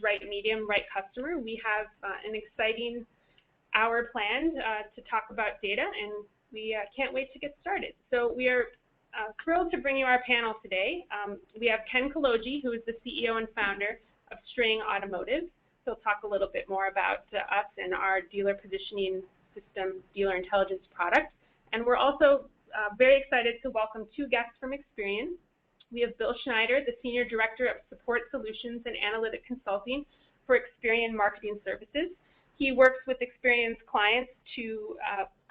right medium, right customer. We have an exciting hour planned to talk about data, and we can't wait to get started. So we are thrilled to bring you our panel today. We have Ken Kaloji, who is the CEO and founder of String Automotive. He'll talk a little bit more about us and our dealer positioning system, dealer intelligence product. And we're also very excited to welcome two guests from Experian. We have Bill Schneider, the Senior Director of Support Solutions and Analytic Consulting for Experian Marketing Services. He works with Experian's clients to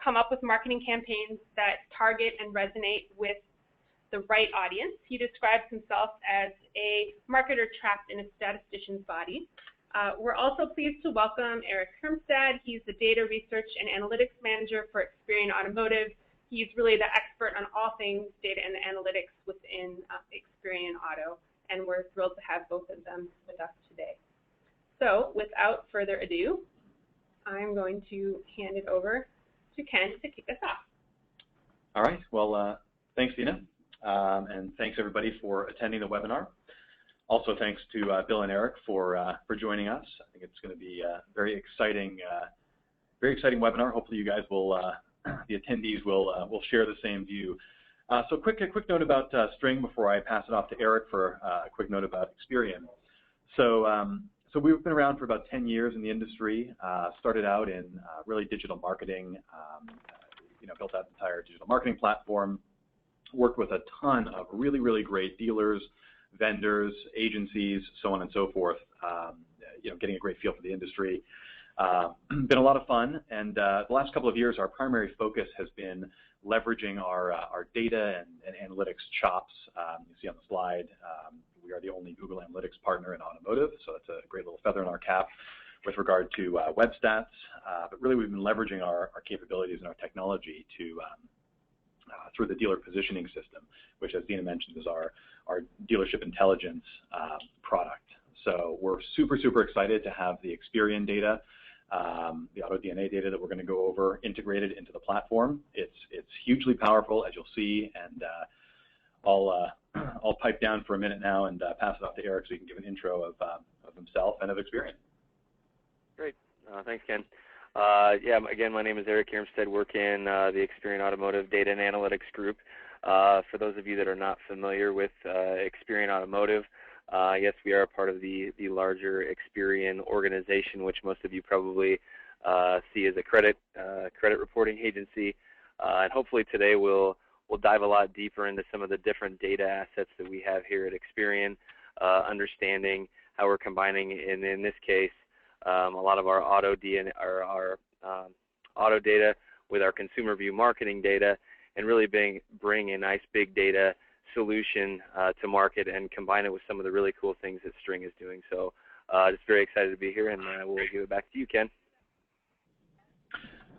come up with marketing campaigns that target and resonate with the right audience. He describes himself as a marketer trapped in a statistician's body. We're also pleased to welcome Eric Hermstad. He's the Data Research and Analytics Manager for Experian Automotive. He's really the expert on all things data and analytics within Experian Auto, and we're thrilled to have both of them with us today. So without further ado, I'm going to hand it over to Ken to kick us off. All right. Well, thanks, Dina, and thanks everybody for attending the webinar. Also, thanks to Bill and Eric for joining us. I think it's going to be a very exciting webinar. Hopefully, you guys will, the attendees will share the same view. So, a quick note about String before I pass it off to Eric for a quick note about Experian. So we've been around for about 10 years in the industry. Started out in really digital marketing. Built out an entire digital marketing platform. Worked with a ton of really great dealers, vendors, agencies, so on and so forth, getting a great feel for the industry. Been a lot of fun, and the last couple of years our primary focus has been leveraging our data and analytics chops. You see on the slide, we are the only Google Analytics partner in automotive, so that's a great little feather in our cap with regard to web stats. But really we've been leveraging our capabilities and our technology to through the dealer positioning system, which, as Dina mentioned, is our dealership intelligence product. So we're super excited to have the Experian data, the AutoDNA data that we're going to go over integrated into the platform. It's hugely powerful, as you'll see, and I'll pipe down for a minute now and pass it off to Eric so he can give an intro of himself and of Experian. Great. Thanks, Ken. Yeah, again, my name is Eric Hermstad, work in the Experian Automotive Data and Analytics Group. For those of you that are not familiar with Experian Automotive, yes, we are a part of the larger Experian organization, which most of you probably see as a credit reporting agency. And hopefully today we'll dive a lot deeper into some of the different data assets that we have here at Experian, understanding how we're combining, in this case, a lot of our auto data with our consumer view marketing data, and really bring a nice big data solution to market and combine it with some of the really cool things that String is doing. So just very excited to be here, and we'll give it back to you, Ken.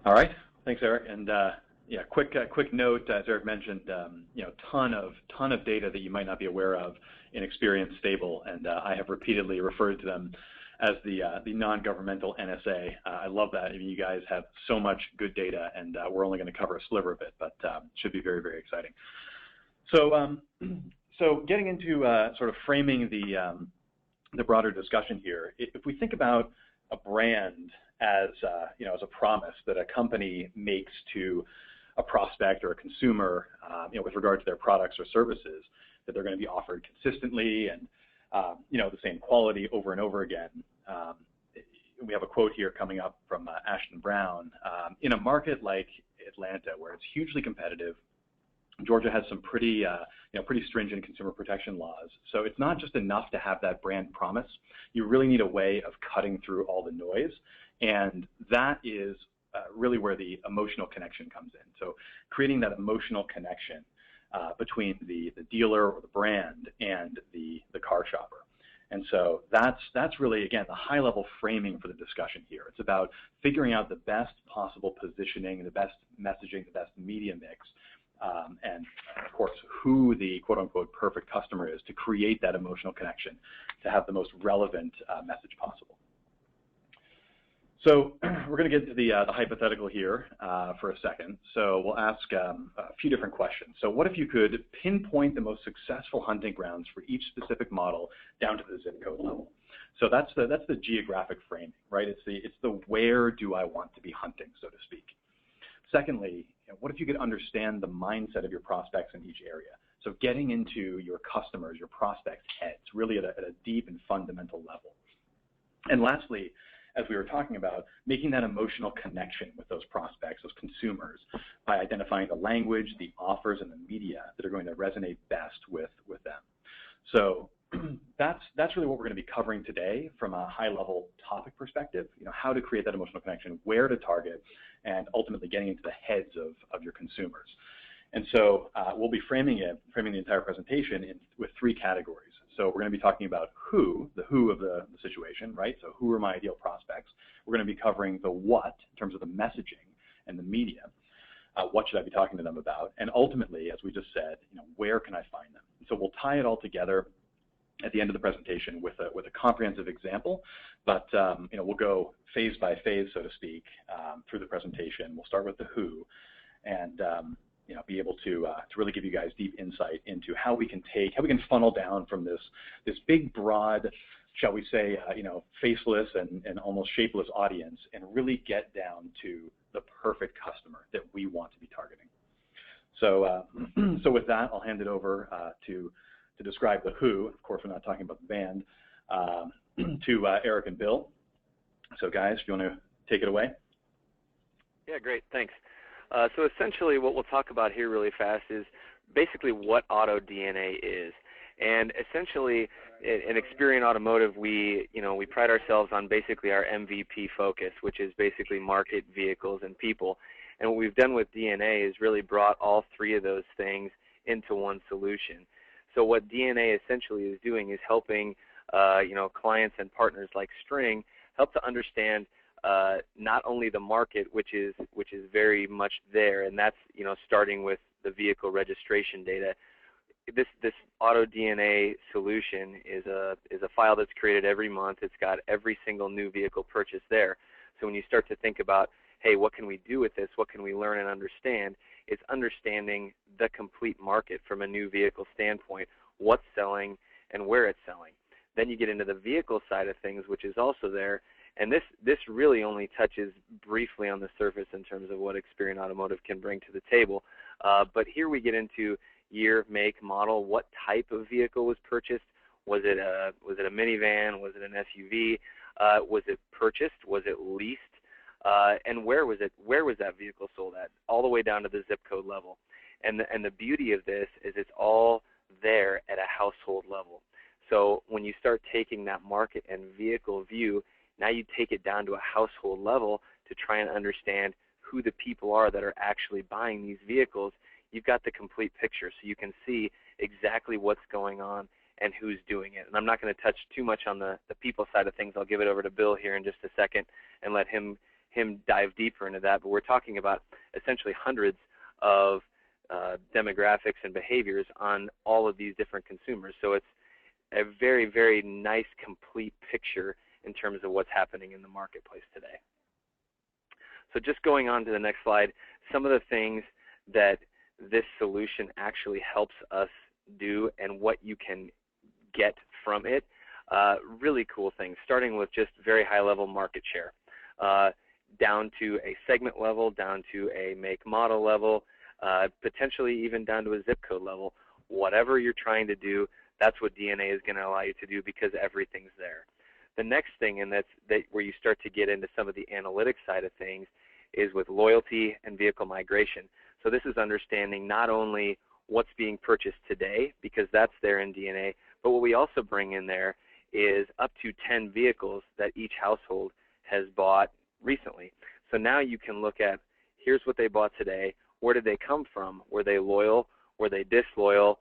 All right, thanks, Eric. And yeah, quick note, as Eric mentioned, ton of data that you might not be aware of in Experian Stable, and I have repeatedly referred to them as the non-governmental NSA. I love that. I mean, you guys have so much good data, and we're only going to cover a sliver of it, but should be very exciting. So, so getting into sort of framing the broader discussion here, if we think about a brand as as a promise that a company makes to a prospect or a consumer, with regard to their products or services, that they're going to be offered consistently and the same quality over and over again. We have a quote here coming up from Ashton Brown. In a market like Atlanta, where it's hugely competitive, Georgia has some pretty stringent consumer protection laws. So it's not just enough to have that brand promise. You really need a way of cutting through all the noise, and that is really where the emotional connection comes in. So creating that emotional connection between the dealer or the brand and the car shopper. And so that's really, again, the high-level framing for the discussion here. It's about figuring out the best possible positioning, the best messaging, the best media mix, and of course, who the quote-unquote perfect customer is to create that emotional connection, to have the most relevant message possible. So we're going to get to the hypothetical here for a second. So we'll ask a few different questions. So what if you could pinpoint the most successful hunting grounds for each specific model down to the zip code level? So that's the geographic framing, right? It's the where do I want to be hunting, so to speak. Secondly, what if you could understand the mindset of your prospects in each area? So getting into your customers, your prospects' heads, really at a deep and fundamental level. And lastly, as we were talking about, making that emotional connection with those prospects, those consumers, by identifying the language, the offers, and the media that are going to resonate best with them. So that's really what we're going to be covering today from a high-level topic perspective, how to create that emotional connection, where to target, and ultimately getting into the heads of your consumers. And so we'll be framing the entire presentation with three categories. So we're going to be talking about the who of the situation, right? So who are my ideal prospects? We're going to be covering the what in terms of the messaging and the media. What should I be talking to them about? And ultimately, as we just said, where can I find them? So we'll tie it all together at the end of the presentation with a comprehensive example, but we'll go phase by phase, so to speak, through the presentation. We'll start with the who, and be able to really give you guys deep insight into how we can funnel down from this big, broad, shall we say, faceless and almost shapeless audience, and really get down to the perfect customer that we want to be targeting. So, so with that, I'll hand it over to describe the who. Of course, we're not talking about the band. To Eric and Bill. So, guys, if you want to take it away. Yeah, great. Thanks. So essentially what we'll talk about here really fast is basically what AutoDNA is. And essentially in Experian Automotive, we pride ourselves on basically our MVP focus, which is basically market, vehicles, and people. And what we've done with DNA is really brought all three of those things into one solution. So what DNA essentially is doing is helping clients and partners like String help to understand not only the market, which is very much there, and that's starting with the vehicle registration data. This AutoDNA solution is a file that's created every month. It's got every single new vehicle purchase there. So when you start to think about, hey, what can we do with this? What can we learn and understand? It's understanding the complete market from a new vehicle standpoint, what's selling and where it's selling. Then you get into the vehicle side of things, which is also there. And this really only touches briefly on the surface in terms of what Experian Automotive can bring to the table. But here we get into year, make, model, what type of vehicle was purchased. Was it a minivan? Was it an SUV? Was it purchased? Was it leased? And where was that vehicle sold at? All the way down to the zip code level. And the beauty of this is it's all there at a household level. So when you start taking that market and vehicle view, now you take it down to a household level to try and understand who the people are that are actually buying these vehicles. You've got the complete picture, so you can see exactly what's going on and who's doing it. And I'm not going to touch too much on the people side of things. I'll give it over to Bill here in just a second and let him dive deeper into that. But we're talking about essentially hundreds of demographics and behaviors on all of these different consumers. So it's a very, very nice, complete picture in terms of what's happening in the marketplace today. So just going on to the next slide, some of the things that this solution actually helps us do and what you can get from it. Really cool things, starting with just very high-level market share, down to a segment level, down to a make model level, potentially even down to a zip code level. Whatever you're trying to do, that's what DNA is going to allow you to do because everything's there. The next thing, and that's where you start to get into some of the analytics side of things, is with loyalty and vehicle migration. So this is understanding not only what's being purchased today, because that's there in DNA, but what we also bring in there is up to 10 vehicles that each household has bought recently. So now you can look at, here's what they bought today, where did they come from? Were they loyal? Were they disloyal?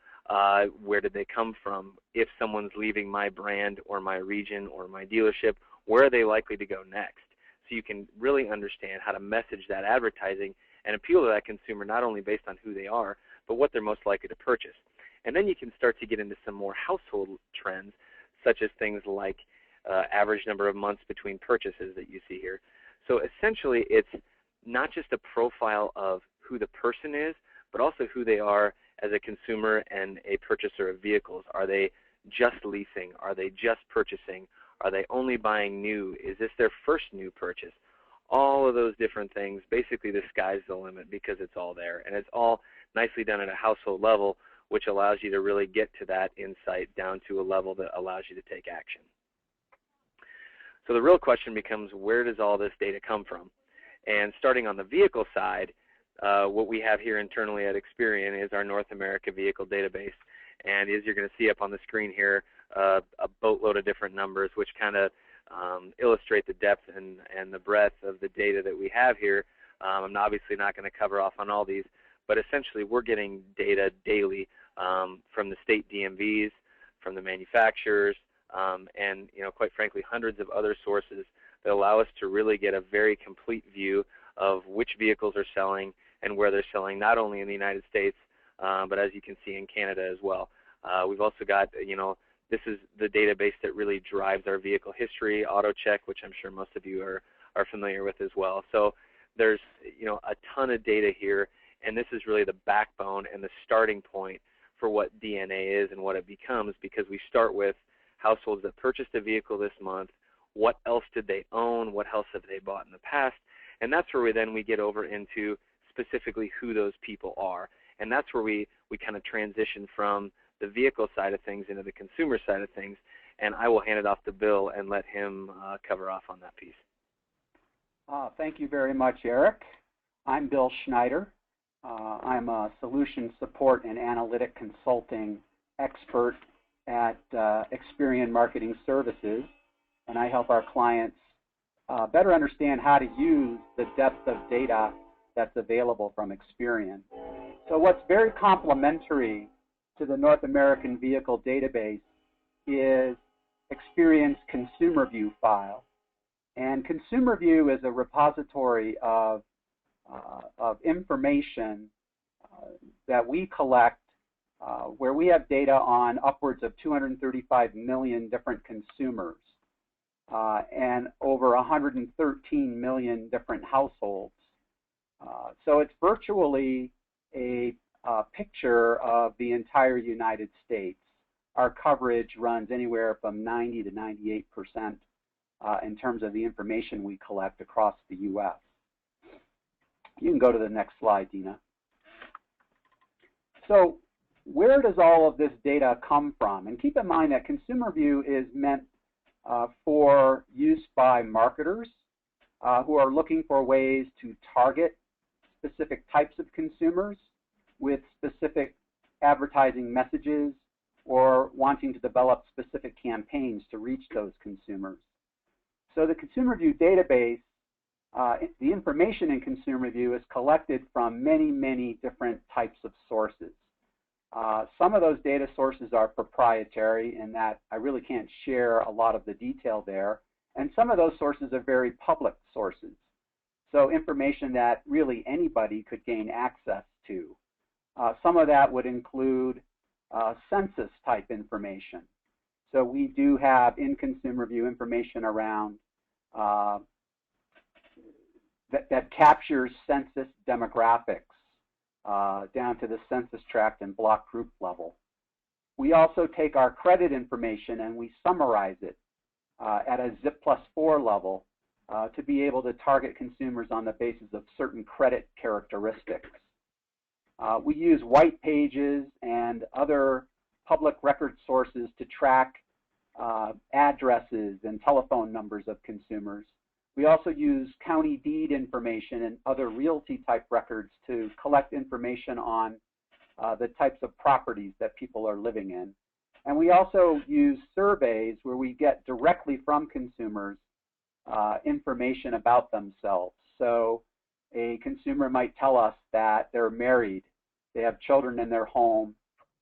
Where did they come from? If someone's leaving my brand or my region or my dealership, where are they likely to go next? So you can really understand how to message that advertising and appeal to that consumer not only based on who they are, but what they're most likely to purchase. And then you can start to get into some more household trends, such as things like average number of months between purchases that you see here. So essentially, it's not just a profile of who the person is, but also who they are as a consumer and a purchaser of vehicles. Are they just leasing? Are they just purchasing? Are they only buying new? Is this their first new purchase? All of those different things, basically the sky's the limit because it's all there. And it's all nicely done at a household level, which allows you to really get to that insight down to a level that allows you to take action. So the real question becomes, where does all this data come from? And starting on the vehicle side, what we have here internally at Experian is our North America vehicle database. And as you're going to see up on the screen here, a boatload of different numbers which kind of illustrate the depth and the breadth of the data that we have here. I'm obviously not going to cover off on all these, but essentially we're getting data daily from the state DMVs, from the manufacturers, and quite frankly hundreds of other sources that allow us to really get a very complete view of which vehicles are selling and where they're selling, not only in the United States, but as you can see in Canada as well. We've also got, this is the database that really drives our vehicle history, AutoCheck, which I'm sure most of you are familiar with as well. So there's, a ton of data here, and this is really the backbone and the starting point for what DNA is and what it becomes, because we start with households that purchased a vehicle this month, what else did they own, what else have they bought in the past, and that's where we get over into specifically who those people are. And that's where we kind of transition from the vehicle side of things into the consumer side of things. And I will hand it off to Bill and let him cover off on that piece. Thank you very much, Eric. I'm Bill Schneider. I'm a solution support and analytic consulting expert at Experian Marketing Services, and I help our clients better understand how to use the depth of data that's available from Experian. So what's very complementary to the North American Vehicle Database is Experian's Consumer View file. And Consumer View is a repository of information that we collect where we have data on upwards of 235 million different consumers and over 113 million different households. So it's virtually a picture of the entire United States. Our coverage runs anywhere from 90 to 98% in terms of the information we collect across the U.S. You can go to the next slide, Dina. So where does all of this data come from? And keep in mind that Consumer View is meant for use by marketers who are looking for ways to target specific types of consumers with specific advertising messages or wanting to develop specific campaigns to reach those consumers. So the Consumer View database, the information in Consumer View is collected from many, many different types of sources. Some of those data sources are proprietary in that I really can't share a lot of the detail there, and some of those sources are very public sources. So information that really anybody could gain access to. Some of that would include census type information. So we do have in Consumer View information around that captures census demographics down to the census tract and block group level. We also take our credit information and we summarize it at a ZIP+4 level to be able to target consumers on the basis of certain credit characteristics. We use white pages and other public record sources to track addresses and telephone numbers of consumers. We also use county deed information and other realty type records to collect information on the types of properties that people are living in. And we also use surveys where we get directly from consumers information about themselves. So a consumer might tell us that they're married, they have children in their home,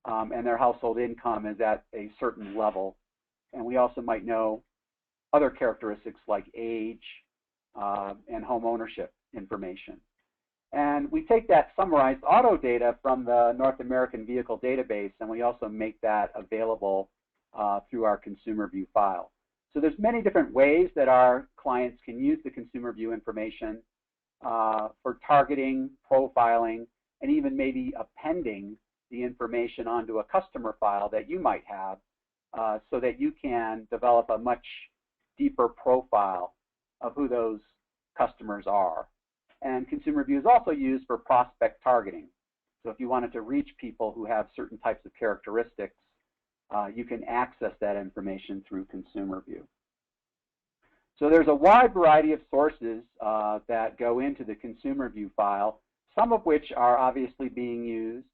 and their household income is at a certain level. And we also might know other characteristics like age and home ownership information. And we take that summarized auto data from the North American Vehicle Database, and we also make that available through our Consumer View file. So there's many different ways that our clients can use the consumer view information for targeting, profiling, and even maybe appending the information onto a customer file that you might have so that you can develop a much deeper profile of who those customers are. And consumer view is also used for prospect targeting. So if you wanted to reach people who have certain types of characteristics, you can access that information through consumer view. So there's a wide variety of sources that go into the consumer view file, some of which are obviously being used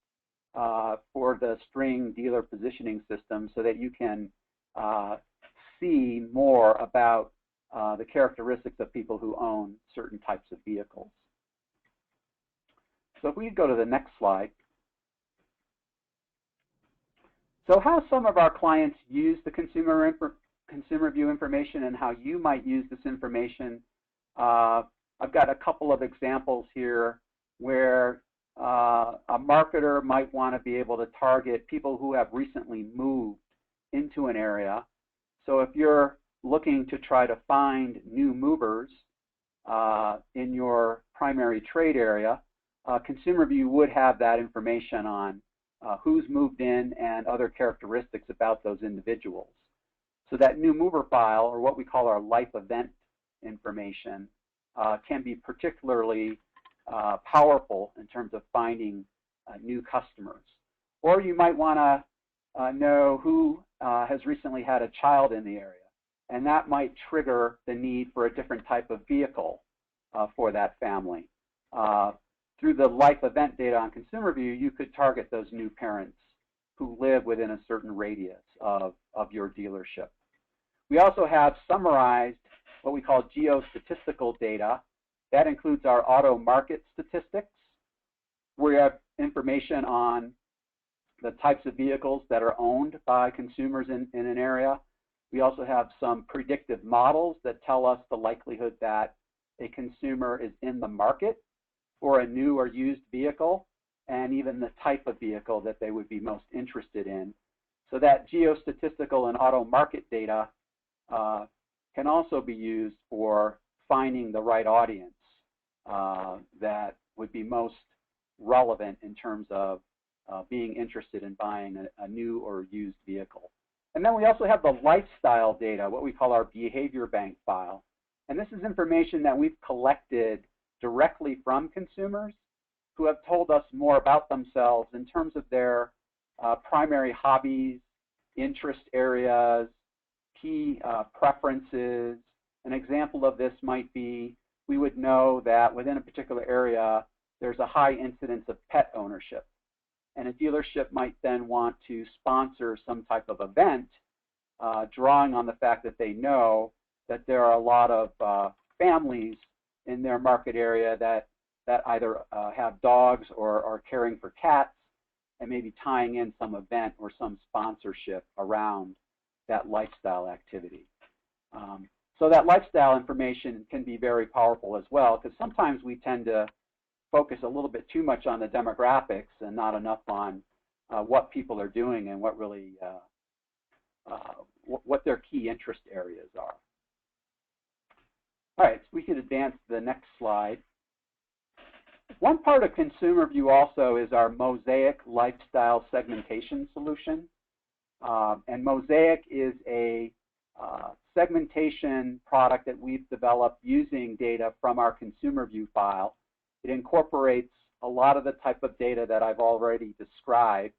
for the string dealer positioning system so that you can see more about the characteristics of people who own certain types of vehicles. So if we go to the next slide. So how some of our clients use the consumer view information and how you might use this information. I've got a couple of examples here where a marketer might want to be able to target people who have recently moved into an area. So if you're looking to try to find new movers in your primary trade area, consumer view would have that information on who's moved in and other characteristics about those individuals. So that new mover file, or what we call our life event information, can be particularly powerful in terms of finding new customers. Or you might want to know who has recently had a child in the area, and that might trigger the need for a different type of vehicle for that family. Through the life event data on consumer view, you could target those new parents who live within a certain radius of your dealership. We also have summarized what we call geostatistical data. That includes our auto market statistics. We have information on the types of vehicles that are owned by consumers in an area. We also have some predictive models that tell us the likelihood that a consumer is in the market for a new or used vehicle, and even the type of vehicle that they would be most interested in. So that geostatistical and auto market data can also be used for finding the right audience that would be most relevant in terms of being interested in buying a new or used vehicle. And then we also have the lifestyle data, what we call our behavior bank file. And this is information that we've collected directly from consumers who have told us more about themselves in terms of their primary hobbies, interest areas, key preferences. An example of this might be we would know that within a particular area there's a high incidence of pet ownership. And a dealership might then want to sponsor some type of event drawing on the fact that they know that there are a lot of families in their market area that either have dogs or are caring for cats, and maybe tying in some event or some sponsorship around that lifestyle activity. So that lifestyle information can be very powerful as well, because sometimes we tend to focus a little bit too much on the demographics and not enough on what people are doing and what really what their key interest areas are. All right, so we can advance to the next slide. One part of consumer view also is our Mosaic lifestyle segmentation solution. And Mosaic is a segmentation product that we've developed using data from our consumer view file. It incorporates a lot of the type of data that I've already described.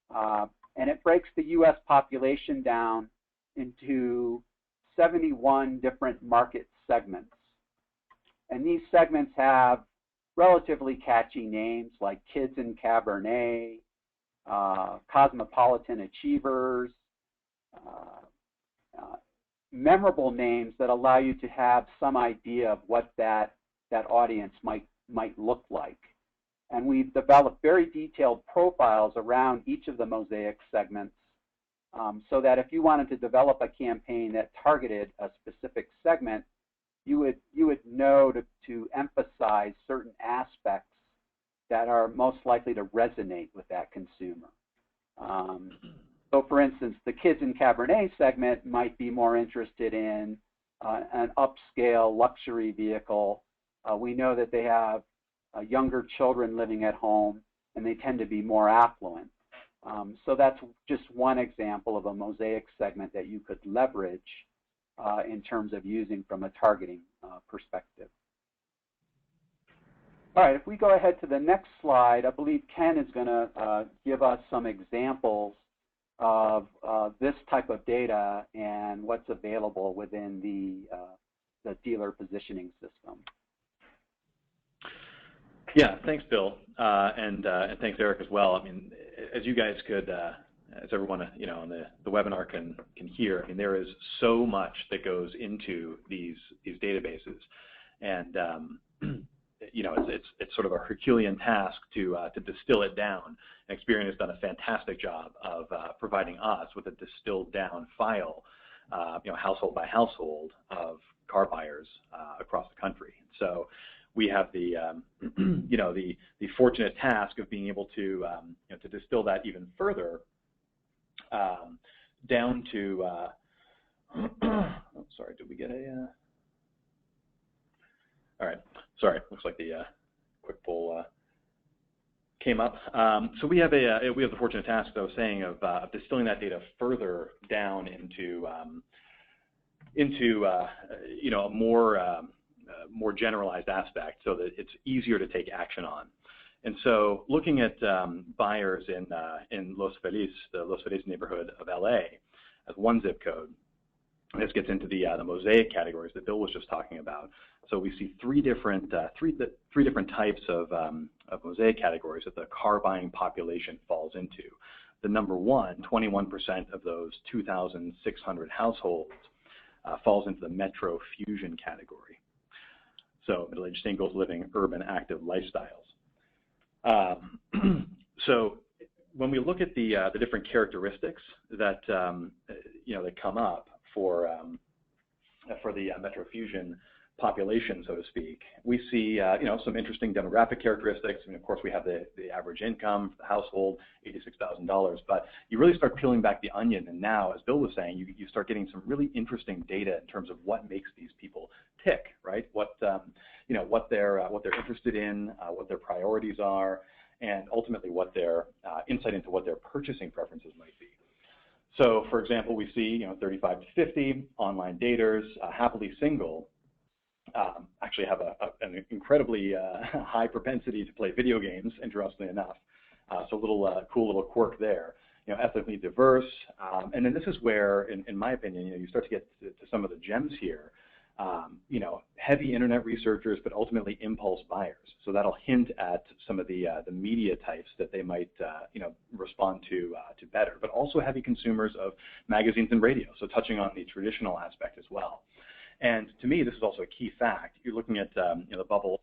And it breaks the US population down into 71 different market segments. And these segments have relatively catchy names like Kids in Cabernet, Cosmopolitan Achievers, memorable names that allow you to have some idea of what that audience might look like. And we've developed very detailed profiles around each of the Mosaic segments so that if you wanted to develop a campaign that targeted a specific segment, you would know to emphasize certain aspects that are most likely to resonate with that consumer. So for instance, the kids in Cabernet segment might be more interested in an upscale luxury vehicle. We know that they have younger children living at home, and they tend to be more affluent. So that's just one example of a mosaic segment that you could leverage in terms of using from a targeting perspective. All right, if we go ahead to the next slide, I believe Ken is going to give us some examples of this type of data and what's available within the dealer positioning system. Yeah, thanks, Bill, and thanks, Eric, as well. I mean, as you guys could, as everyone on the webinar can hear, I mean, there is so much that goes into these databases, and it's sort of a Herculean task to distill it down. Experian has done a fantastic job of providing us with a distilled down file, household by household, of car buyers across the country. So we have the the fortunate task of being able to distill that even further down to oh, sorry, did we get a all right, sorry, looks like the quick poll came up. So we have the fortunate task, as I was saying, of distilling that data further down into a more generalized aspect, so that it's easier to take action on. And so, looking at buyers in Los Feliz, the Los Feliz neighborhood of LA, as one zip code, this gets into the mosaic categories that Bill was just talking about. So we see three different types of mosaic categories that the car buying population falls into. The number one, 21% of those 2,600 households falls into the Metro Fusion category. So middle-aged singles living urban active lifestyles. So when we look at the different characteristics that that come up for the Metro Fusion population, so to speak, we see some interesting demographic characteristics. I mean, of course, we have the average income for the household, $86,000, but you really start peeling back the onion, and now, as Bill was saying, you start getting some really interesting data in terms of what makes these people tick, right? What they're interested in, what their priorities are, and ultimately what their insight into what their purchasing preferences might be. So, for example, we see 35 to 50 online daters, happily single, actually have an incredibly high propensity to play video games, interestingly enough. So a little cool little quirk there. Ethnically diverse, and then this is where, in my opinion, you start to get to some of the gems here. Heavy internet researchers, but ultimately impulse buyers. So that'll hint at some of the media types that they might respond to better. But also heavy consumers of magazines and radio. So touching on the traditional aspect as well. And to me, this is also a key fact. You're looking at the bubble.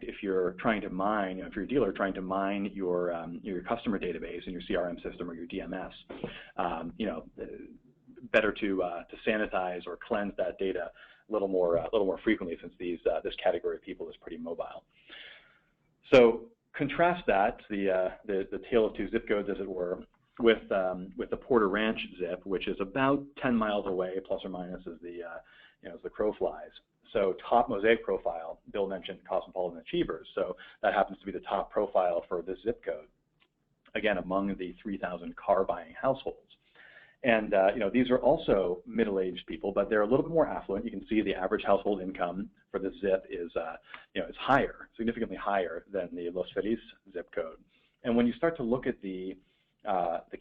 If you're trying to mine, if you're a dealer trying to mine your customer database in your CRM system or your DMS, better to sanitize or cleanse that data a little more frequently, since this category of people is pretty mobile. So contrast that, the tale of two zip codes, as it were, with the Porter Ranch zip, which is about 10 miles away, plus or minus, as the crow flies. So top mosaic profile, Bill mentioned cosmopolitan achievers. So that happens to be the top profile for this zip code, again, among the 3,000 car buying households. And these are also middle-aged people, but they're a little bit more affluent. You can see the average household income for this zip is is higher, significantly higher than the Los Feliz zip code. And when you start to look at the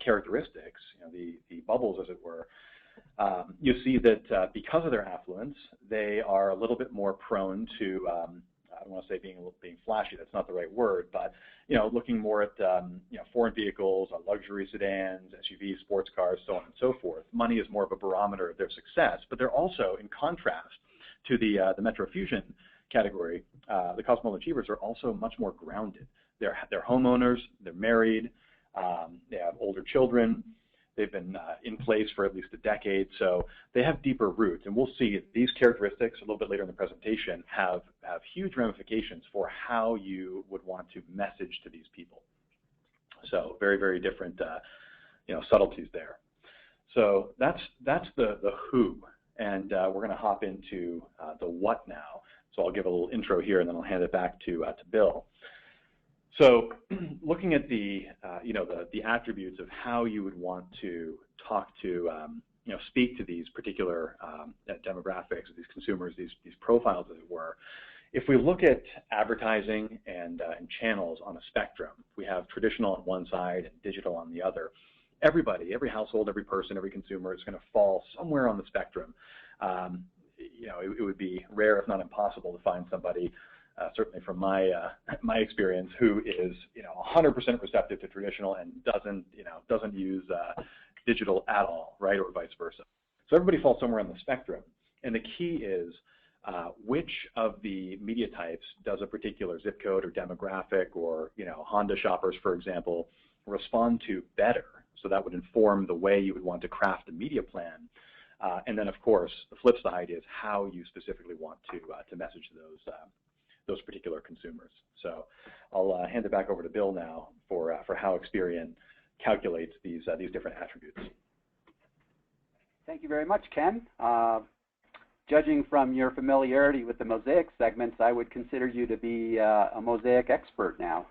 characteristics, the bubbles, as it were, you see that because of their affluence, they are a little bit more prone to, I don't want to say being flashy, that's not the right word, but looking more at foreign vehicles, luxury sedans, SUVs, sports cars, so on and so forth. Money is more of a barometer of their success, but they're also, in contrast to the Metro Fusion category, the cosmopolitan achievers are also much more grounded. They're homeowners, they're married, they have older children. They've been in place for at least a decade, so they have deeper roots. And we'll see these characteristics a little bit later in the presentation have huge ramifications for how you would want to message to these people. So very, very different subtleties there. So that's the who, and we're going to hop into the what now. So I'll give a little intro here, and then I'll hand it back to Bill. So looking at the attributes of how you would want to talk to, speak to these particular demographics, these consumers, these profiles, as it were. If we look at advertising and channels on a spectrum, we have traditional on one side and digital on the other. Everybody, every household, every person, every consumer is going to fall somewhere on the spectrum. It would be rare, if not impossible, to find somebody, certainly from my experience, who is 100% receptive to traditional and doesn't use digital at all, right, or vice versa. So everybody falls somewhere on the spectrum, and the key is which of the media types does a particular zip code or demographic or Honda shoppers, for example, respond to better. So that would inform the way you would want to craft a media plan. And then, of course, the flip side is how you specifically want to message those particular consumers. So I'll hand it back over to Bill now for how Experian calculates these different attributes. Thank you very much, Ken. Judging from your familiarity with the Mosaic segments, I would consider you to be a Mosaic expert now.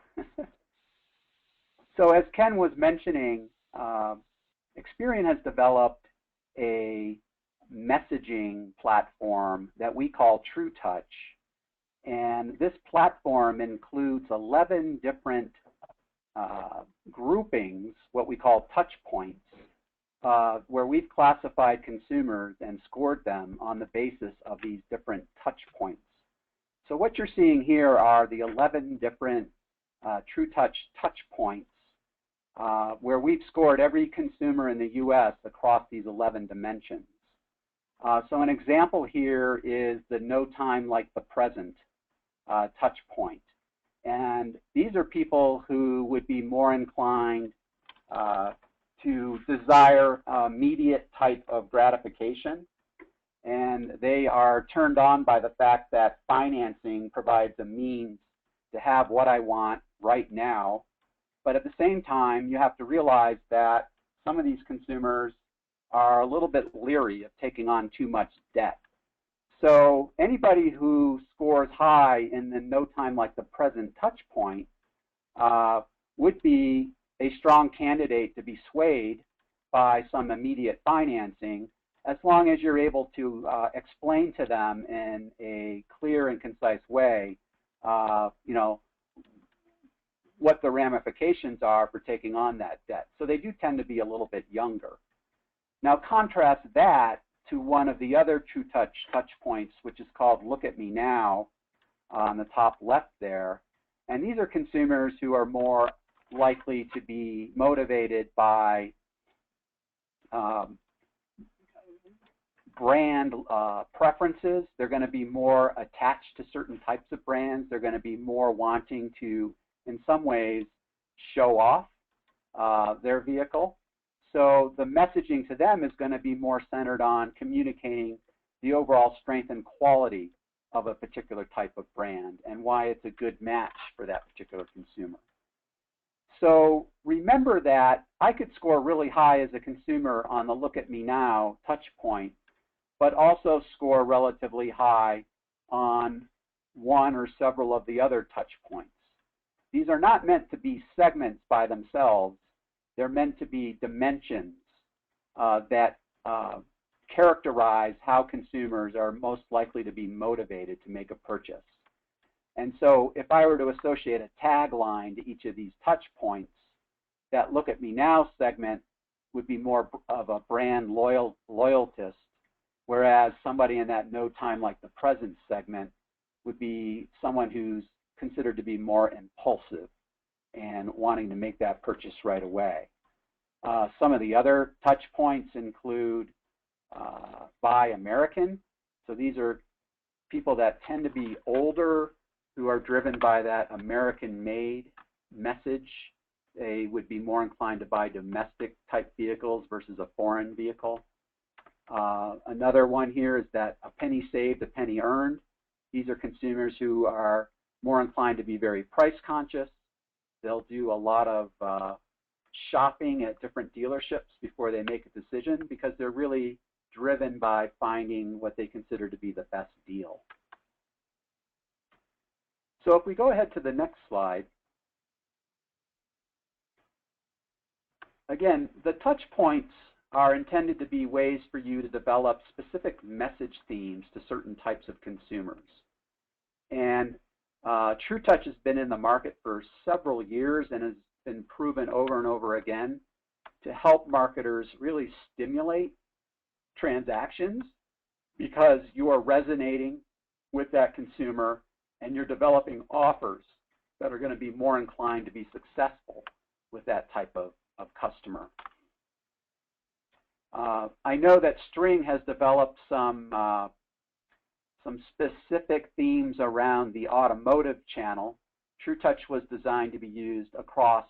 So as Ken was mentioning, Experian has developed a messaging platform that we call TrueTouch. And this platform includes 11 different groupings, what we call touch points, where we've classified consumers and scored them on the basis of these different touch points. So what you're seeing here are the 11 different TrueTouch touch points where we've scored every consumer in the U.S. across these 11 dimensions. So an example here is the no time like the present touch point. And these are people who would be more inclined to desire immediate type of gratification. And they are turned on by the fact that financing provides a means to have what I want right now. But at the same time, you have to realize that some of these consumers are a little bit leery of taking on too much debt. So anybody who scores high in the no time like the present touch point would be a strong candidate to be swayed by some immediate financing, as long as you're able to explain to them in a clear and concise way, what the ramifications are for taking on that debt. So they do tend to be a little bit younger. Now contrast that to one of the other TrueTouch touch points, which is called Look at Me Now on the top left there. And these are consumers who are more likely to be motivated by brand preferences. They're going to be more attached to certain types of brands. They're going to be more wanting to, in some ways, show off their vehicle. So the messaging to them is going to be more centered on communicating the overall strength and quality of a particular type of brand and why it's a good match for that particular consumer. So remember that I could score really high as a consumer on the Look at Me Now touch point, but also score relatively high on one or several of the other touch points. These are not meant to be segments by themselves. They're meant to be dimensions that characterize how consumers are most likely to be motivated to make a purchase. And so if I were to associate a tagline to each of these touch points, that Look at Me Now segment would be more of a brand loyalist, whereas somebody in that no time like the present segment would be someone who's considered to be more impulsive and wanting to make that purchase right away. Some of the other touch points include Buy American. So these are people that tend to be older, who are driven by that American-made message they would be more inclined to buy domestic type vehicles versus a foreign vehicle. Another one here is that a penny saved, a penny earned. These are consumers who are more inclined to be very price conscious. They'll do a lot of shopping at different dealerships before they make a decision because they're really driven by finding what they consider to be the best deal. So if we go ahead to the next slide, again, the touch points are intended to be ways for you to develop specific message themes to certain types of consumers. And TrueTouch has been in the market for several years and has been proven over and over again to help marketers really stimulate transactions because you are resonating with that consumer and you're developing offers that are going to be more inclined to be successful with that type of customer. I know that String has developed some specific themes around the automotive channel. TrueTouch was designed to be used across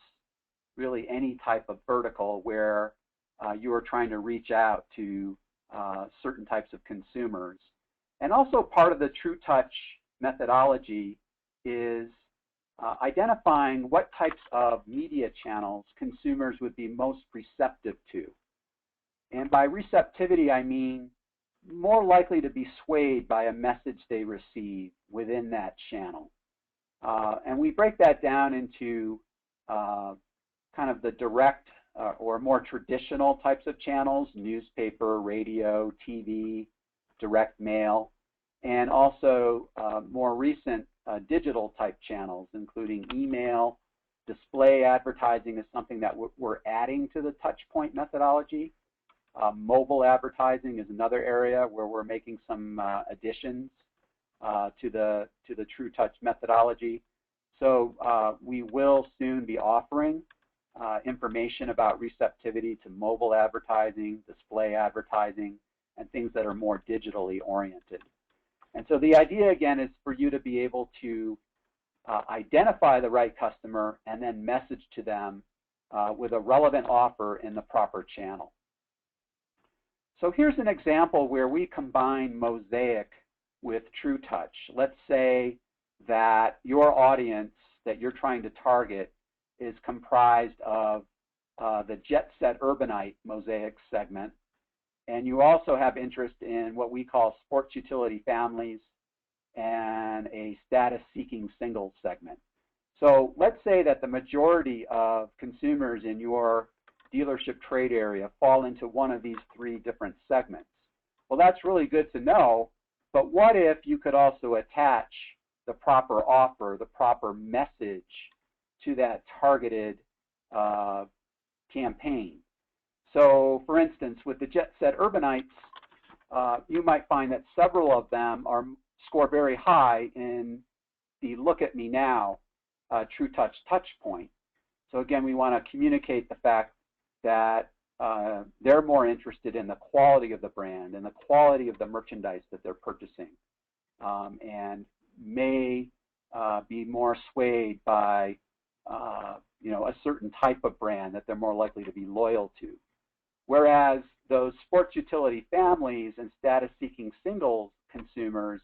really any type of vertical where you are trying to reach out to certain types of consumers. And also part of the TrueTouch methodology is identifying what types of media channels consumers would be most receptive to. And by receptivity, I mean more likely to be swayed by a message they receive within that channel. And we break that down into kind of the direct or more traditional types of channels, newspaper, radio, TV, direct mail, and also more recent digital type channels, including email. Display advertising is something that we're adding to the touchpoint methodology. Mobile advertising is another area where we're making some additions to the TrueTouch methodology. So we will soon be offering information about receptivity to mobile advertising, display advertising, and things that are more digitally oriented. And so the idea, again, is for you to be able to identify the right customer and then message to them with a relevant offer in the proper channel. So here's an example where we combine Mosaic with TrueTouch. Let's say that your audience that you're trying to target is comprised of the Jet Set Urbanite Mosaic segment, and you also have interest in what we call sports utility families and a status-seeking singles segment. So let's say that the majority of consumers in your dealership trade area fall into one of these three different segments. Well, that's really good to know, but what if you could also attach the proper offer, the proper message to that targeted campaign? So, for instance, with the Jet Set Urbanites, you might find that several of them score very high in the Look at Me Now TrueTouch touch point. So again, we want to communicate the fact that they're more interested in the quality of the brand and the quality of the merchandise that they're purchasing, and may be more swayed by a certain type of brand that they're more likely to be loyal to. Whereas those sports utility families and status-seeking singles consumers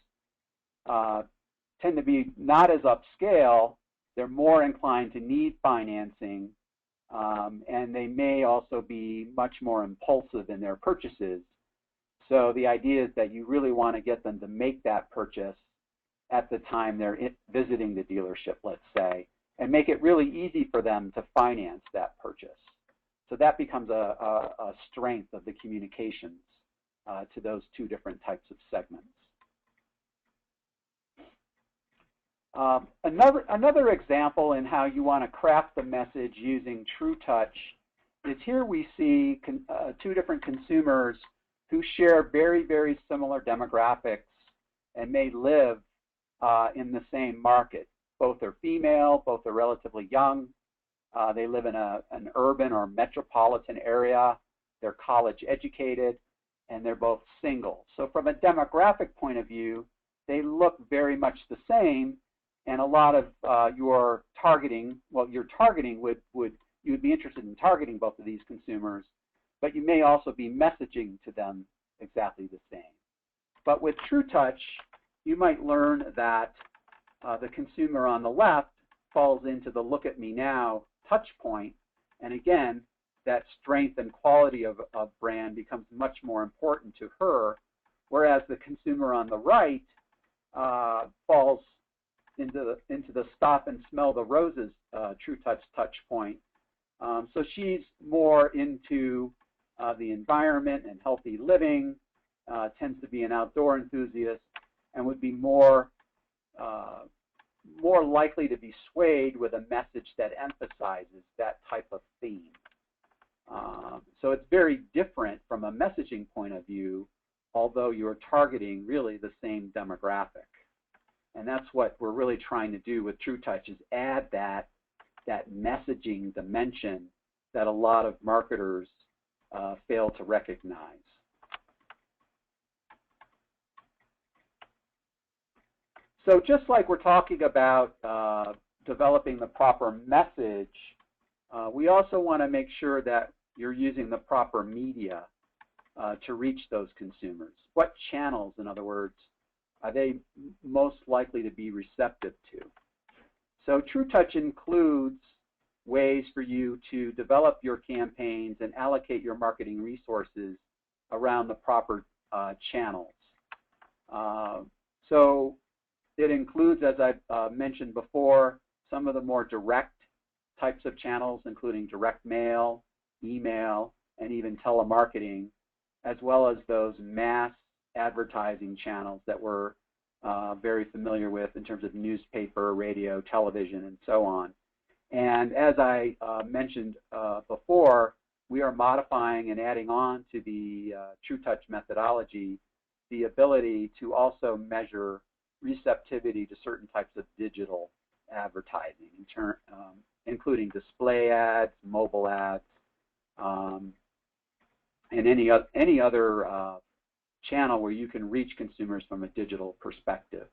tend to be not as upscale. They're more inclined to need financing, and they may also be much more impulsive in their purchases. So the idea is that you really want to get them to make that purchase at the time they're visiting the dealership, let's say, and make it really easy for them to finance that purchase. So that becomes a strength of the communications to those two different types of segments. Another example in how you want to craft the message using TrueTouch is here we see two different consumers who share very, very similar demographics and may live in the same market. Both are female, both are relatively young. They live in an urban or metropolitan area. They're college educated, and they're both single. So from a demographic point of view, they look very much the same, and a lot of your targeting would you would be interested in targeting both of these consumers, but you may also be messaging to them exactly the same. But with TrueTouch, you might learn that the consumer on the left falls into the look at me now touch point, and again, that strength and quality of brand becomes much more important to her, whereas the consumer on the right falls into the stop and smell the roses TrueTouch touch point. So she's more into the environment and healthy living, tends to be an outdoor enthusiast, and would be more likely to be swayed with a message that emphasizes that type of theme. So it's very different from a messaging point of view, although you're targeting really the same demographic. And that's what we're really trying to do with TrueTouch, is add that messaging dimension that a lot of marketers fail to recognize. So just like we're talking about developing the proper message, we also want to make sure that you're using the proper media to reach those consumers. What channels, in other words, are they most likely to be receptive to? So TrueTouch includes ways for you to develop your campaigns and allocate your marketing resources around the proper channels. So it includes, as I mentioned before, some of the more direct types of channels, including direct mail, email, and even telemarketing, as well as those mass advertising channels that we're very familiar with in terms of newspaper, radio, television, and so on. And as I mentioned before, we are modifying and adding on to the TrueTouch methodology the ability to also measure receptivity to certain types of digital advertising, including display ads, mobile ads, and any other channel where you can reach consumers from a digital perspective.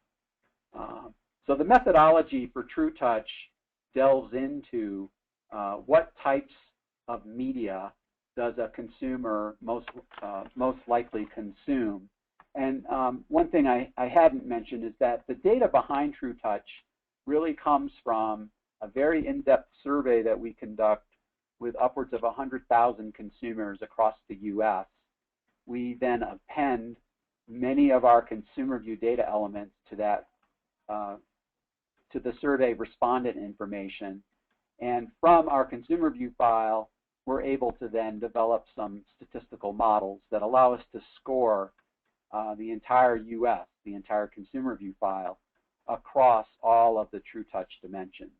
So the methodology for TrueTouch delves into what types of media does a consumer most likely consume. And one thing I hadn't mentioned is that the data behind TrueTouch really comes from a very in-depth survey that we conduct with upwards of 100,000 consumers across the U.S. We then append many of our consumer view data elements to that to the survey respondent information, and from our consumer view file, we're able to then develop some statistical models that allow us to score the entire U.S., the entire consumer view file, across all of the TrueTouch dimensions.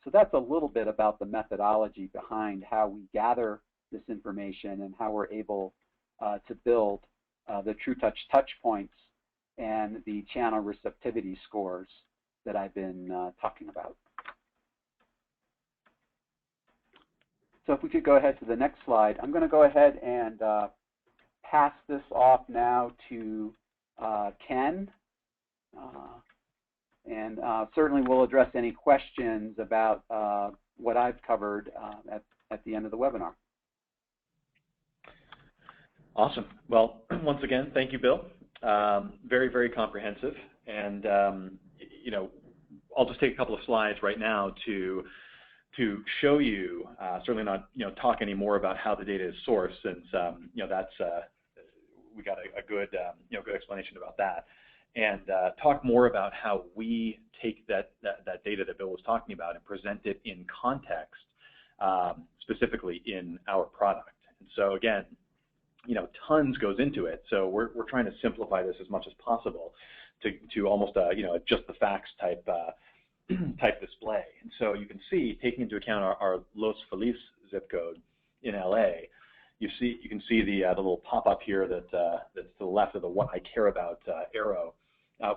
So that's a little bit about the methodology behind how we gather this information and how we're able to build the TrueTouch touch points and the channel receptivity scores that I've been talking about. So if we could go ahead to the next slide, I'm going to go ahead and pass this off now to Ken. And certainly we'll address any questions about what I've covered at the end of the webinar. Awesome. Well, once again, thank you, Bill. Very, very comprehensive. And you know, I'll just take a couple of slides right now to show you, certainly not talk any more about how the data is sourced, since that's we got a good good explanation about that, and talk more about how we take that data that Bill was talking about and present it in context, specifically in our product. And so again, tons goes into it. So we're trying to simplify this as much as possible to almost a just the facts type display. And so you can see, taking into account our Los Feliz zip code in LA, you can see the little pop-up here that's to the left of the "What I Care About" arrow.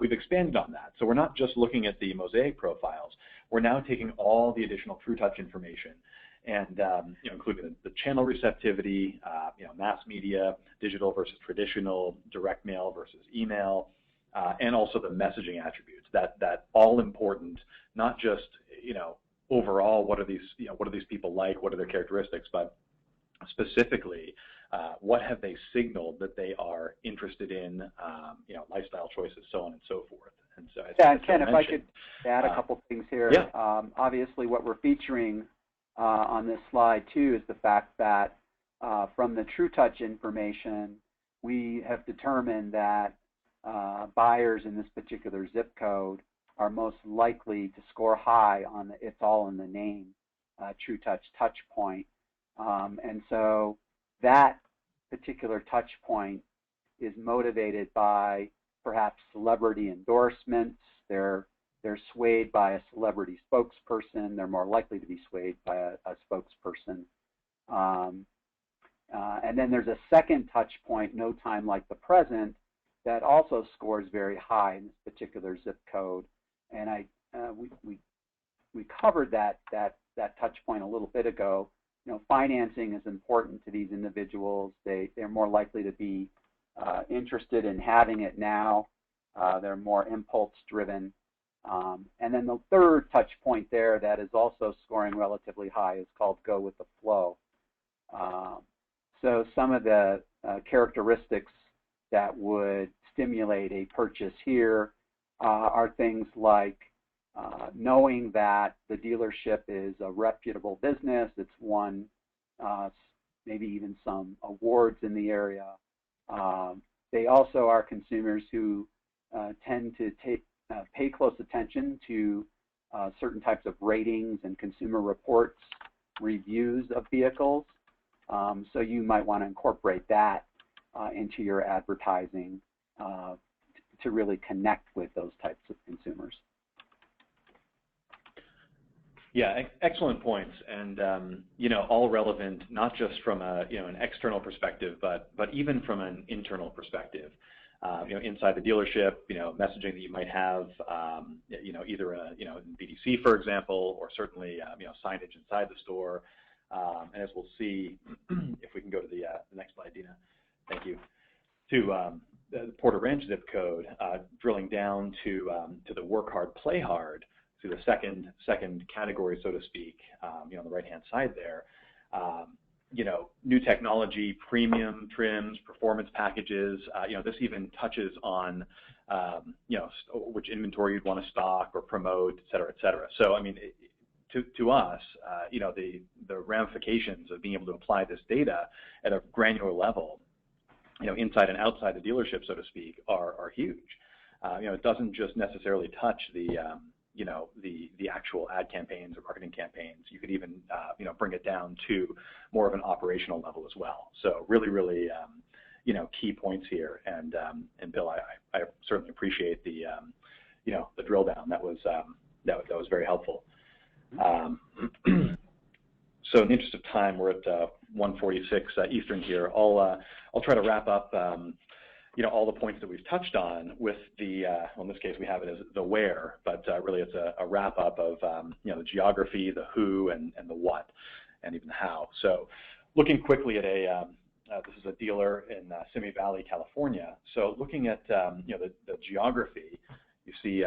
We've expanded on that. So we're not just looking at the mosaic profiles. We're now taking all the additional TrueTouch information and including the channel receptivity, mass media, digital versus traditional, direct mail versus email, and also the messaging attributes. That all important, not just overall, what are these people like? What are their characteristics? But specifically, what have they signaled that they are interested in? Lifestyle choices, so on and so forth. And so, and Ken, if I could add a couple things here. Yeah. Obviously, what we're featuring on this slide too is the fact that from the TrueTouch information, we have determined that buyers in this particular zip code are most likely to score high on the "it's all in the name" TrueTouch touch point. And so that particular touch point is motivated by perhaps celebrity endorsements. They're swayed by a celebrity spokesperson. They're more likely to be swayed by a spokesperson. And then there's a second touch point, no time like the present, that also scores very high in this particular zip code. And we covered that touch point a little bit ago. Financing is important to these individuals. They're more likely to be interested in having it now. They're more impulse driven. And then the third touch point there that is also scoring relatively high is called go with the flow. So some of the characteristics that would stimulate a purchase here are things like knowing that the dealership is a reputable business. It's won maybe even some awards in the area. They also are consumers who tend to pay close attention to certain types of ratings and consumer reports, reviews of vehicles. So you might want to incorporate that into your advertising to really connect with those types of consumers. Yeah, excellent points, and all relevant not just from an external perspective, but even from an internal perspective. Inside the dealership, messaging that you might have, either in BDC, for example, or certainly signage inside the store. And as we'll see, if we can go to the next slide, Dina, thank you, to the Porter Ranch zip code, drilling down to the work hard, play hard, to the second category, so to speak, on the right-hand side there. New technology, premium trims, performance packages. This even touches on, which inventory you'd want to stock or promote, et cetera, et cetera. So, I mean, to us, the ramifications of being able to apply this data at a granular level, inside and outside the dealership, so to speak, are huge. It doesn't just necessarily touch the actual ad campaigns or marketing campaigns. You could even bring it down to more of an operational level as well. So really, really key points here. And Bill, I certainly appreciate the the drill down. That was very helpful. So in the interest of time, we're at 1:46 Eastern here. I'll try to wrap up all the points that we've touched on with the, well, in this case we have it as the where, but really it's a wrap up of the geography, the who, and the what, and even the how. So looking quickly at this is a dealer in Simi Valley, California. So looking at the geography, you see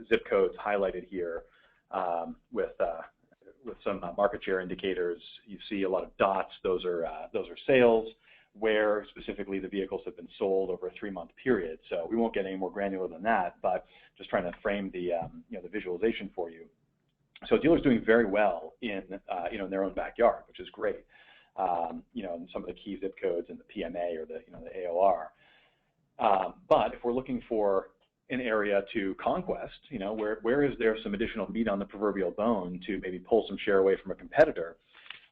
zip codes highlighted here with some market share indicators. You see a lot of dots. Those are sales, where specifically the vehicles have been sold over a 3-month period. So we won't get any more granular than that, but just trying to frame the the visualization for you. So dealers doing very well in in their own backyard, which is great. In some of the key zip codes in the PMA or the the AOR. But if we're looking for an area to conquest, where is there some additional meat on the proverbial bone to maybe pull some share away from a competitor?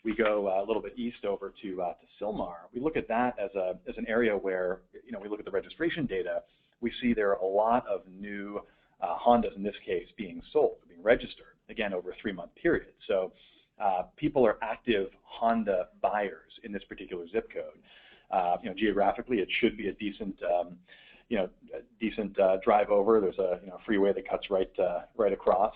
We go a little bit east over to Sylmar. We look at that as an area where we look at the registration data. We see there are a lot of new Hondas, in this case, being sold, being registered, again over a 3-month period. So people are active Honda buyers in this particular zip code. Geographically, it should be a decent drive over. There's a freeway that cuts right across,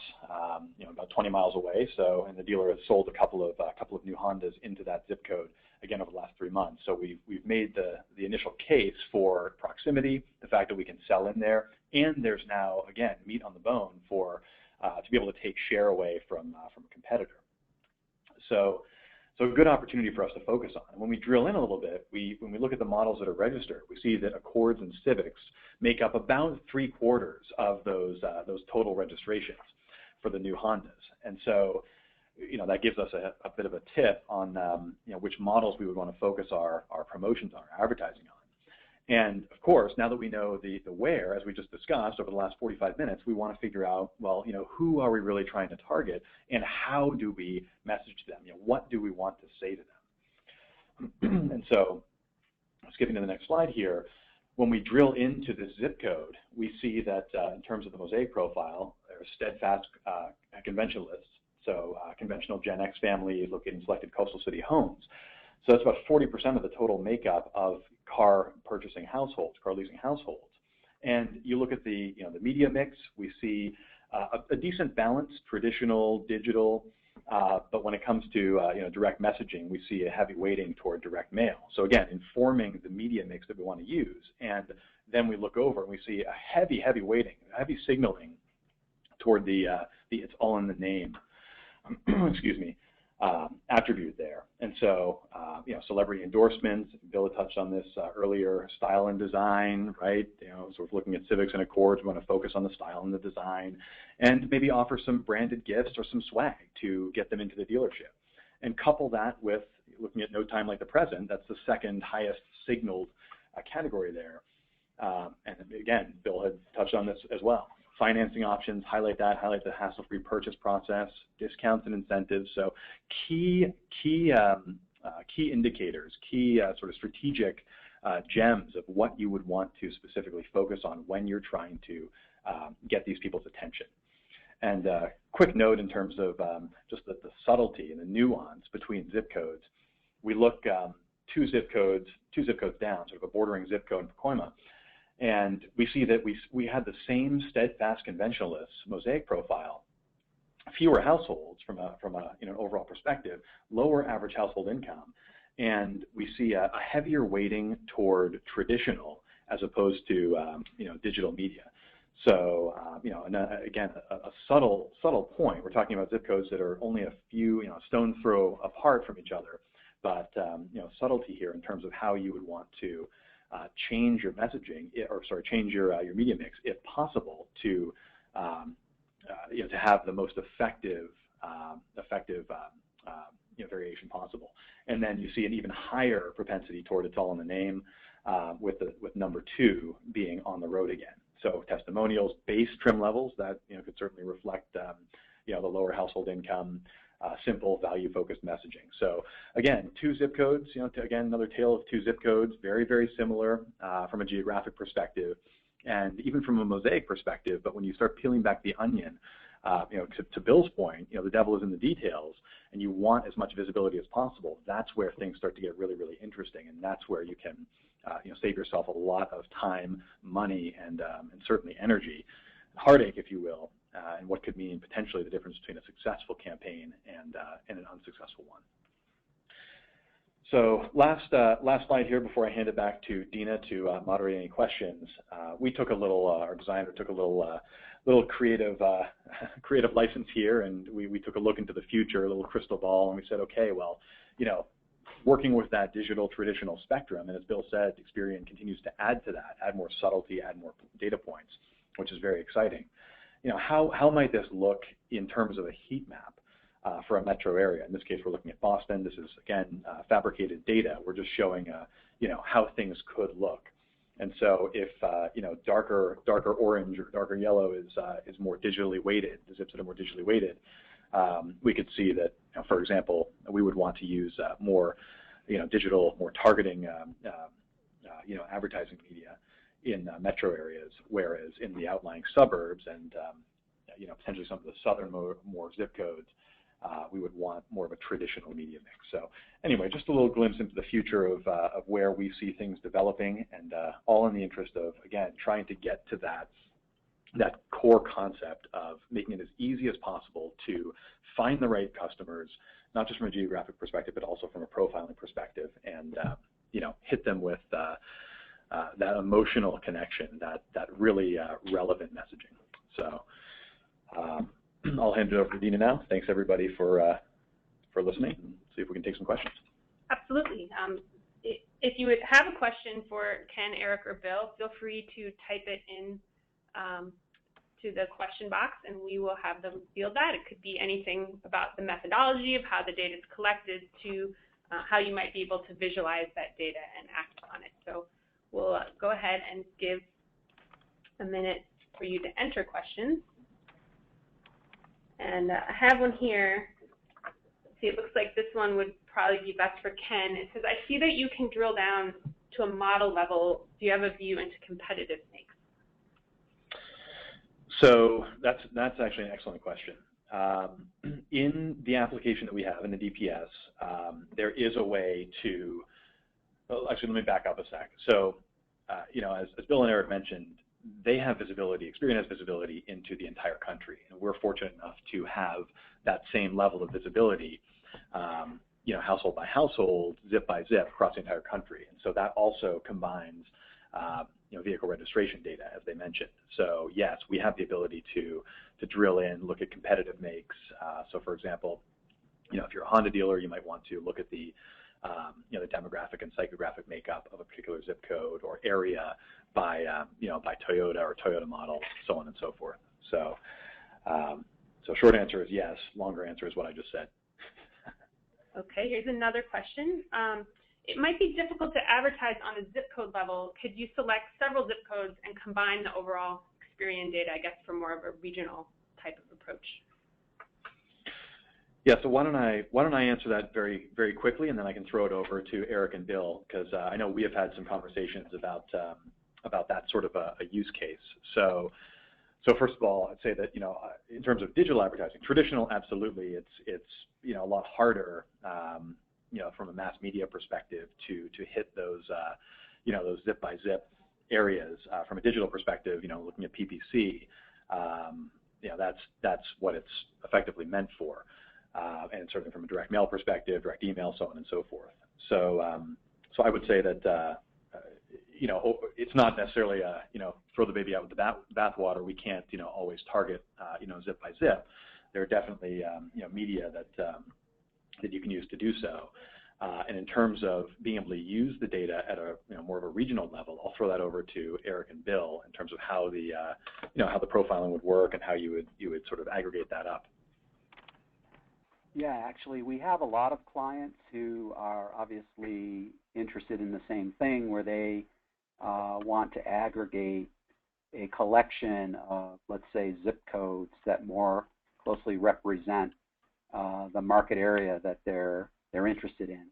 about 20 miles away. So, and the dealer has sold a couple of new Hondas into that zip code again over the last 3 months. So we've made the initial case for proximity, the fact that we can sell in there, and there's now again meat on the bone for to be able to take share away from a competitor. So a good opportunity for us to focus on. And when we drill in a little bit, when we look at the models that are registered, we see that Accords and Civics make up about 3/4 of those total registrations for the new Hondas. And so, that gives us a bit of a tip on which models we would want to focus our promotions on, our advertising on. And of course, now that we know the where, as we just discussed over the last 45 minutes, we want to figure out, well, who are we really trying to target, and how do we message them? What do we want to say to them? And so, skipping to the next slide here, when we drill into the zip code, we see that in terms of the Mosaic profile, there's steadfast conventionalists, so conventional Gen X families located in selected coastal city homes. So that's about 40% of the total makeup of car purchasing households, car leasing households. And you look at the media mix, we see a decent balance, traditional, digital, but when it comes to direct messaging, we see a heavy weighting toward direct mail. So again, informing the media mix that we want to use. And then we look over and we see a heavy weighting, heavy signaling toward the it's all in the name, excuse me, attribute there. And so, celebrity endorsements, Bill had touched on this earlier, style and design, right? So we're looking at Civics and Accords, we want to focus on the style and the design, and maybe offer some branded gifts or some swag to get them into the dealership. And couple that with looking at No Time Like the Present, that's the second highest signaled category there. And again, Bill had touched on this as well. Financing options, highlight the hassle-free purchase process, discounts and incentives. So key indicators, key sort of strategic gems of what you would want to specifically focus on when you're trying to get these people's attention. And quick note in terms of just the subtlety and the nuance between zip codes. We look two zip codes down, sort of a bordering zip code in Pacoima. And we see that we had the same steadfast conventionalist Mosaic profile, fewer households from an overall perspective, lower average household income, and we see a heavier weighting toward traditional as opposed to digital media. So and again, a subtle point. We're talking about zip codes that are only a few stone's throw apart from each other, but subtlety here in terms of how you would want to change your messaging, change your media mix, if possible, to have the most effective variation possible. And then you see an even higher propensity toward it's all in the name, with number 2 being on the road again. So testimonials, base trim levels that could certainly reflect the lower household income. Simple value-focused messaging. So again, 2 zip codes, again, another tale of 2 zip codes, very, very similar from a geographic perspective and even from a Mosaic perspective. But when you start peeling back the onion, to Bill's point, the devil is in the details, and you want as much visibility as possible. That's where things start to get really, really interesting, and that's where you can save yourself a lot of time, money, and certainly energy, heartache, if you will, and what could mean potentially the difference between a successful campaign and an unsuccessful one. So last slide here before I hand it back to Dina to moderate any questions. We took a little, our designer took a little creative license here, and we took a look into the future, a little crystal ball, and we said, okay, well, working with that digital traditional spectrum, and as Bill said, Experian continues to add to that, add more subtlety, add more data points, which is very exciting. How might this look in terms of a heat map for a metro area? In this case, we're looking at Boston. This is, again, fabricated data. We're just showing, how things could look. And so if, darker orange or darker yellow is more digitally weighted, the zips that are more digitally weighted, we could see that, for example, we would want to use more, digital, more targeting, advertising media in metro areas, whereas in the outlying suburbs and potentially some of the southern more zip codes, we would want more of a traditional media mix. So anyway, just a little glimpse into the future of where we see things developing, and all in the interest of, again, trying to get to that core concept of making it as easy as possible to find the right customers, not just from a geographic perspective, but also from a profiling perspective, and hit them with that emotional connection, that really relevant messaging. So I'll hand it over to Dina now. Thanks everybody for listening, and see if we can take some questions. Absolutely. If you would have a question for Ken, Eric, or Bill, feel free to type it in to the question box, and we will have them field that. It could be anything about the methodology of how the data is collected to how you might be able to visualize that data and act on it. So we'll go ahead and give a minute for you to enter questions. And I have one here. Let's see, it looks like this one would probably be best for Ken. It says, I see that you can drill down to a model level. Do you have a view into competitive makes? So that's actually an excellent question. In the application that we have in the DPS, there is a way to, well, actually let me back up a sec. So, you know, as Bill and Eric mentioned, they have visibility, Experian has visibility into the entire country, and we're fortunate enough to have that same level of visibility, you know, household by household, zip by zip across the entire country. And so that also combines you know, vehicle registration data, as they mentioned. So yes, we have the ability to drill in, look at competitive makes. So for example, you know, if you're a Honda dealer, you might want to look at the you know, the demographic and psychographic makeup of a particular zip code or area by you know, by Toyota or Toyota model, so on and so forth. So so short answer is yes. Longer answer is what I just said. Okay, here's another question. It might be difficult to advertise on a zip code level. Could you select several zip codes and combine the overall Experian data, I guess, for more of a regional type of approach? Yeah, so why don't I answer that very quickly, and then I can throw it over to Eric and Bill, because I know we have had some conversations about that sort of a use case. So first of all, I'd say that, you know, in terms of digital advertising, traditional, absolutely, it's you know, a lot harder, you know, from a mass media perspective to hit those you know, those zip by zip areas. From a digital perspective, you know, looking at PPC, you know, that's what it's effectively meant for, and certainly from a direct mail perspective, direct email, so on and so forth. So so I would say that you know, it's not necessarily a, you know, throw the baby out with the bathwater. We can't, you know, always target you know, zip by zip. There are definitely you know, media that you can use to do so. And in terms of being able to use the data at a, you know, more of a regional level, I'll throw that over to Eric and Bill in terms of how the you know, how the profiling would work and how you would sort of aggregate that up. Yeah, actually, we have a lot of clients who are obviously interested in the same thing, where they want to aggregate a collection of, let's say, zip codes that more closely represent the market area that they're interested in.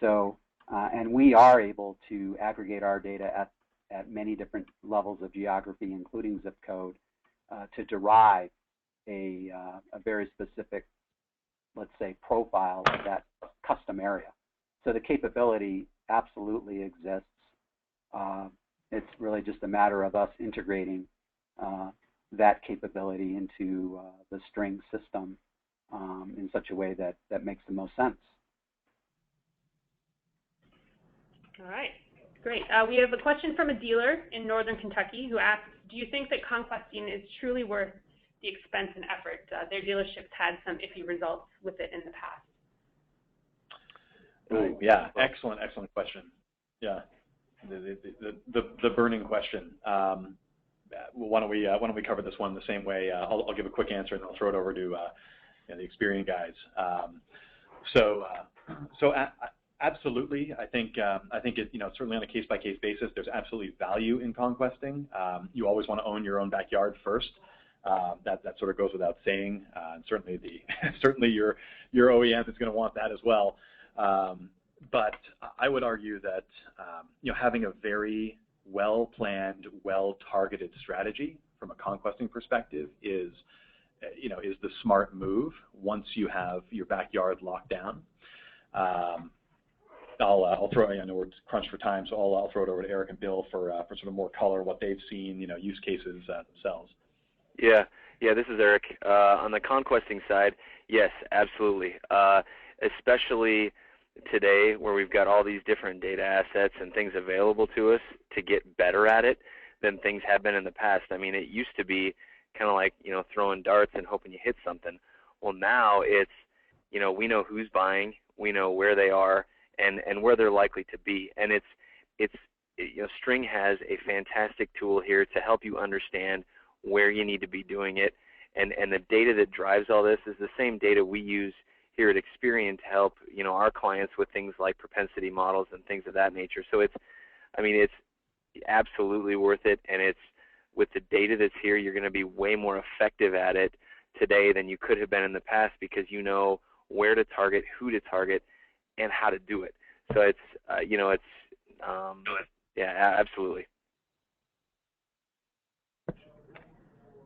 So, and we are able to aggregate our data at many different levels of geography, including zip code, to derive a very specific, let's say, profile of that custom area. So the capability absolutely exists. It's really just a matter of us integrating that capability into the string system in such a way that makes the most sense. All right, great. We have a question from a dealer in Northern Kentucky who asks, do you think that conquesting is truly worth the expense and effort? Their dealerships had some iffy results with it in the past. Oh, yeah, excellent question. Yeah, the burning question. Why don't we cover this one the same way? I'll give a quick answer and I'll throw it over to you know, the Experian guys. So absolutely, I think it, you know, certainly on a case-by-case basis, there's absolutely value in conquesting. You always want to own your own backyard first. That sort of goes without saying, and certainly certainly your OEM is going to want that as well. But I would argue that you know, having a very well-planned, well-targeted strategy from a conquesting perspective is, you know, is the smart move once you have your backyard locked down. I'll throw, I know we're crunched for time, so I'll throw it over to Eric and Bill for sort of more color, what they've seen, you know, use cases themselves. Yeah, this is Eric. On the conquesting side, yes, absolutely. Especially today, where we've got all these different data assets and things available to us to get better at it than things have been in the past. I mean, it used to be kind of like, you know, throwing darts and hoping you hit something. Well, now it's, you know, we know who's buying, we know where they are, and where they're likely to be. And you know, String has a fantastic tool here to help you understand where you need to be doing it. And the data that drives all this is the same data we use here at Experian to help, you know, our clients with things like propensity models and things of that nature. So it's absolutely worth it, and it's with the data that's here, you're going to be way more effective at it today than you could have been in the past, because you know where to target, who to target, and how to do it. So it's you know, yeah, absolutely.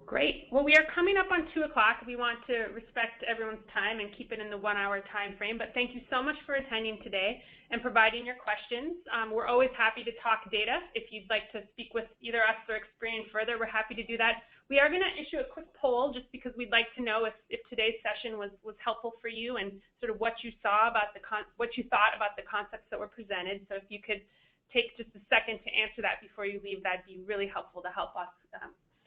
Great. Well, we are coming up on 2 o'clock. We want to respect everyone's time and keep it in the 1-hour time frame. But thank you so much for attending today and providing your questions. We're always happy to talk data. If you'd like to speak with either us or Experian further, we're happy to do that. We are going to issue a quick poll just because we'd like to know if today's session was helpful for you and sort of what you saw about what you thought about the concepts that were presented. So if you could take just a second to answer that before you leave, that'd be really helpful to help us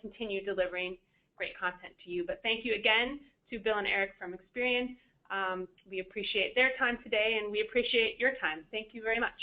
continue delivering great content to you. But thank you again to Bill and Eric from Experian. We appreciate their time today, and we appreciate your time. Thank you very much.